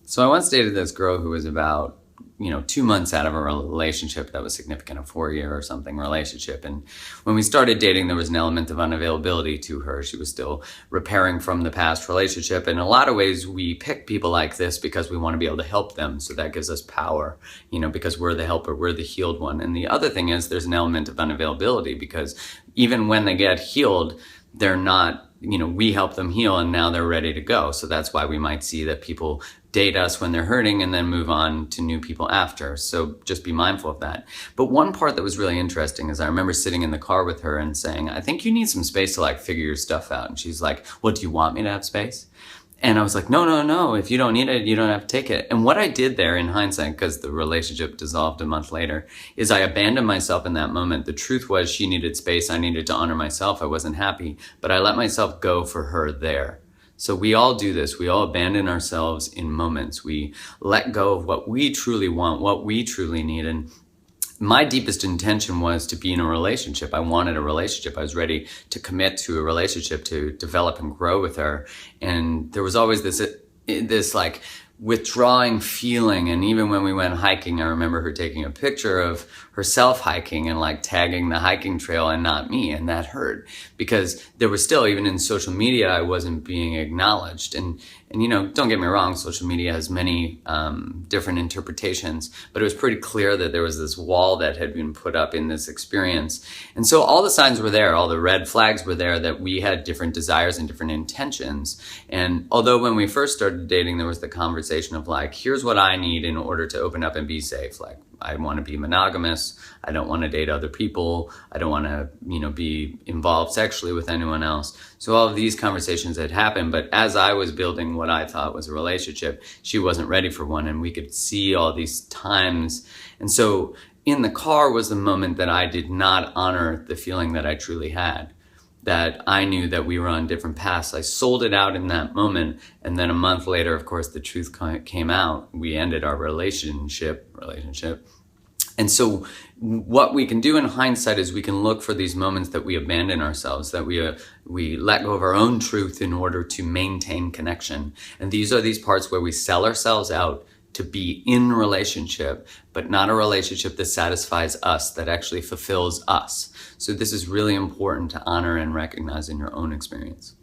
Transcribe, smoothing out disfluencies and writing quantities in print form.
So I once dated this girl who was about, 2 months out of a relationship that was significant, a 4-year or something relationship. And when we started dating, there was an element of unavailability to her. She was still repairing from the past relationship. In a lot of ways, we pick people like this because we want to be able to help them. So that gives us power, because we're the helper, we're the healed one. And the other thing is there's an element of unavailability because even when they get healed, they're not, we help them heal and now they're ready to go. So that's why we might see that people date us when they're hurting and then move on to new people after. So just be mindful of that. But one part that was really interesting is I remember sitting in the car with her and saying, I think you need some space to figure your stuff out. And she's like, well, do you want me to have space? And I was like, no. If you don't need it, you don't have to take it. And what I did there in hindsight, because the relationship dissolved a month later, is I abandoned myself in that moment. The truth was she needed space. I needed to honor myself. I wasn't happy, but I let myself go for her there. So we all do this. We all abandon ourselves in moments. We let go of what we truly want, what we truly need. And my deepest intention was to be in a relationship. I wanted a relationship. I was ready to commit to a relationship, to develop and grow with her. And there was always this withdrawing feeling. And even when we went hiking, I remember her taking a picture of herself hiking and tagging the hiking trail and not me. And that hurt because there was still, even in social media, I wasn't being acknowledged. And don't get me wrong, social media has many different interpretations, but it was pretty clear that there was this wall that had been put up in this experience. And so all the signs were there, all the red flags were there that we had different desires and different intentions. And although when we first started dating, there was the conversation of here's what I need in order to open up and be safe. I want to be monogamous. I don't want to date other people. I don't want to, be involved sexually with anyone else. So all of these conversations had happened, but as I was building what I thought was a relationship, she wasn't ready for one, and we could see all these times. And so in the car was the moment that I did not honor the feeling that I truly had, that I knew that we were on different paths. I sold it out in that moment, and then a month later, of course, the truth came out. We ended our relationship. And so what we can do in hindsight is we can look for these moments that we abandon ourselves, that we let go of our own truth in order to maintain connection. And these are these parts where we sell ourselves out to be in relationship, but not a relationship that satisfies us, that actually fulfills us. So this is really important to honor and recognize in your own experience.